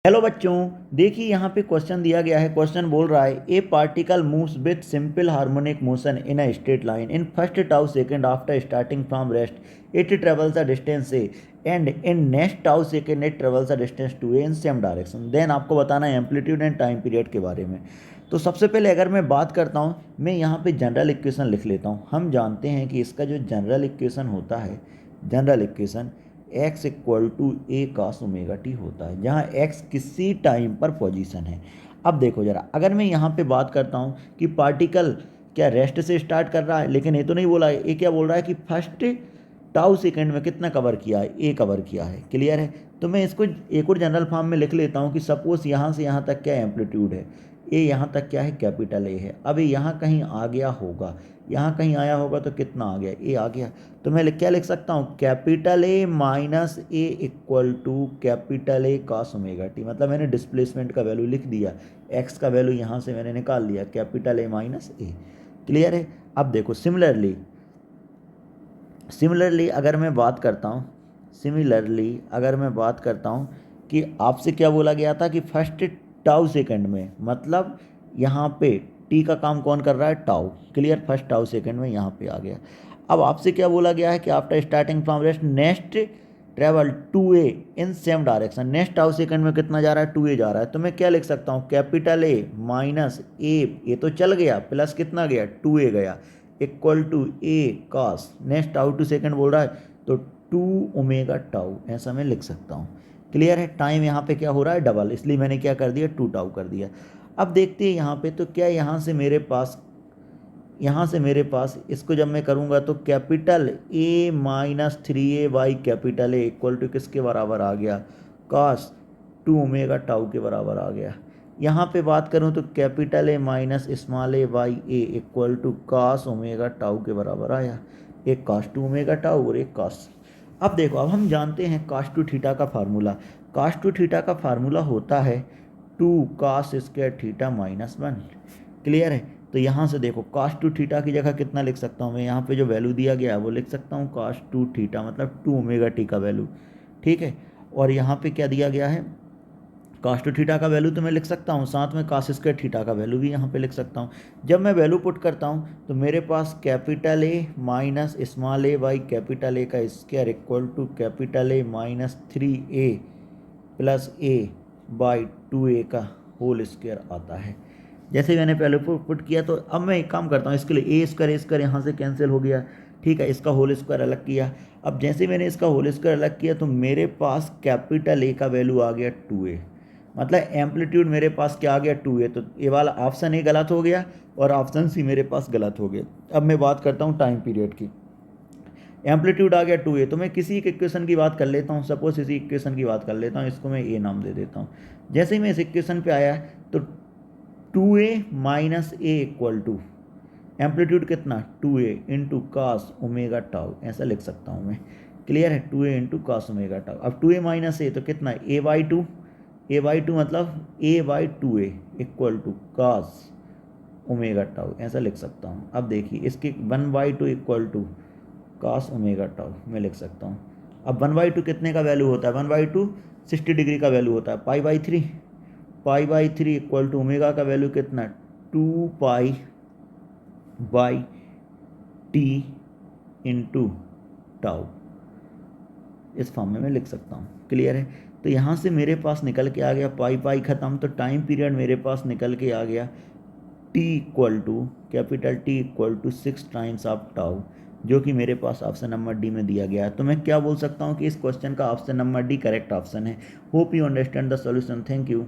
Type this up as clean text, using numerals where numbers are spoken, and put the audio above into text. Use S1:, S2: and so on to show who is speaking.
S1: Hello बच्चों, देखिए यहाँ पे क्वेश्चन दिया गया है। क्वेश्चन बोल रहा है a particle moves with simple harmonic motion in a straight line in first tau second after starting from rest it travels a distance a and in next tau second it travels a distance two a in same direction. Then आपको बताना है amplitude and time period के बारे में। तो सबसे पहले अगर मैं बात करता हूँ, मैं यहाँ पे जनरल इक्वेशन लिख लेता हूँ। हम जानते हैं कि इसका जो जनरल इक्वेशन होता है, general equation x equal to a cos omega t होता है, जहाँ x किसी टाइम पर पोजीशन है। अब देखो ज़रा, अगर मैं यहाँ पे बात करता हूँ कि पार्टिकल क्या रेस्ट से स्टार्ट कर रहा है, लेकिन ये तो नहीं बोला है। ये क्या बोल रहा है कि फर्स्ट टाउ सेकेंड में कितना कवर किया है, ए कवर किया है। क्लियर है? तो मैं इसको एक और जनरल फॉर्म में लिख लेता हूँ कि सपोज यहाँ से यहाँ तक क्या एम्पलीट्यूड है, ए यहाँ तक क्या है, कैपिटल ए है। अब यहाँ कहीं आ गया होगा, यहाँ कहीं आया होगा तो कितना आ गया, ए आ गया। तो मैं क्या लिख सकता हूँ, capital A minus A equal to capital A cos omega t. मतलब मैंने डिस्प्लेसमेंट का वैल्यू लिख दिया, एक्स का वैल्यू यहाँ से मैंने निकाल लिया, capital A minus A. Clear है? अब देखो सिमिलरली अगर मैं बात करता हूँ, कि आपसे क्या बोला गया था कि फर्स्ट टाउ सेकंड में, मतलब यहाँ पे टी का काम कौन कर रहा है, tau. Clear? First tau second में यहाँ पे आ गया। अब आपसे क्या बोला गया है कि after starting from rest next travel two a in same direction. Next tau second में कितना जा रहा है, टू ए जा रहा है। तो मैं क्या लिख सकता हूँ, कैपिटल ए माइनस ए तो चल गया, प्लस कितना गया, टू ए गया, equal to a cos next tau two second बोल रहा है तो टू ओमेगा टाउ, ऐसा मैं लिख सकता हूँ। क्लियर है? टाइम यहाँ पे क्या हो रहा है, डबल, इसलिए मैंने क्या कर दिया, टू टाउ कर दिया। अब देखते हैं यहाँ पे, तो क्या यहाँ से मेरे पास इसको जब मैं करूँगा तो capital A minus three a by capital A equal to किसके बराबर आ गया, कॉस टू ओमेगा टाउ के बराबर आ गया। यहाँ पे बात करूँ तो capital A minus small A by A equal to cos omega tau के बराबर आया। एक कॉस टू ओमेगा टाउ और एक कॉस। अब देखो, अब हम जानते हैं कॉस टू थीटा का फार्मूला। कॉस टू थीटा का फार्मूला होता है two cos square theta minus one. Clear है? तो यहाँ से देखो, कॉस टू थीटा की जगह कितना लिख सकता हूँ मैं, यहाँ पे जो वैल्यू दिया गया है वो लिख सकता हूँ कॉस टू थीटा, मतलब टू ओमेगा टी का वैल्यू। ठीक है? और यहाँ पे क्या दिया गया है, कॉस टू थीटा का वैल्यू तो मैं लिख सकता हूँ, साथ में कॉस स्क्वायर थीटा का वैल्यू भी यहाँ पे लिख सकता हूँ। जब मैं वैल्यू पुट करता हूँ तो मेरे पास capital A minus small A by capital A का square equal to capital A minus three A plus A by two A का होल स्क्वायर आता है। जैसे मैंने पहले पुट किया, तो अब मैं एक काम करता हूँ, इसके लिए ए स्क्वायर यहाँ से कैंसिल हो गया। ठीक है? इसका होल स्क्वायर अलग किया। अब जैसे मैंने इसका होल स्क्वायर अलग किया तो मेरे पास कैपिटल ए का वैल्यू आ गया टू ए, मतलब एम्पलीट्यूड मेरे पास क्या आ गया, टू ए। तो ये वाला ऑप्शन ए गलत हो गया और ऑप्शन सी मेरे पास गलत हो गया। अब मैं बात करता हूँ टाइम पीरियड की। एम्पलीट्यूड आ गया टू ए, तो मैं किसी एक इक्वेशन की बात कर लेता हूँ। सपोज इसी इक्वेशन की बात कर लेता हूँ, इसको मैं ए नाम दे देता हूँ। जैसे ही मैं इस इक्वेशन पे आया तो two A minus A equal to amplitude कितना, two A into cos omega tau, ऐसा लिख सकता हूँ मैं। क्लियर है? Two A into cos omega tau. अब टू ए माइनस ए तो कितना, ए बाई टू मतलब A by two A equal to cos omega tau, ऐसा लिख सकता हूँ। अब देखिए, इसके one by two equal to cos omega tau मैं लिख सकता हूँ। अब वन बाई टू कितने का वैल्यू होता है, वन बाई टू 60 डिग्री का वैल्यू होता है, pi by three equal to omega का वैल्यू कितना, two pi by T into tau, इस फॉर्म में मैं लिख सकता हूँ। क्लियर है? तो यहाँ से मेरे पास निकल के आ गया पाई ख़त्म, तो टाइम पीरियड मेरे पास निकल के आ गया T equal to capital T equal to 6 times of tau, जो कि मेरे पास ऑप्शन नंबर डी में दिया गया है। तो मैं क्या बोल सकता हूँ कि इस क्वेश्चन का option number D correct option है। Hope you understand the solution. Thank you.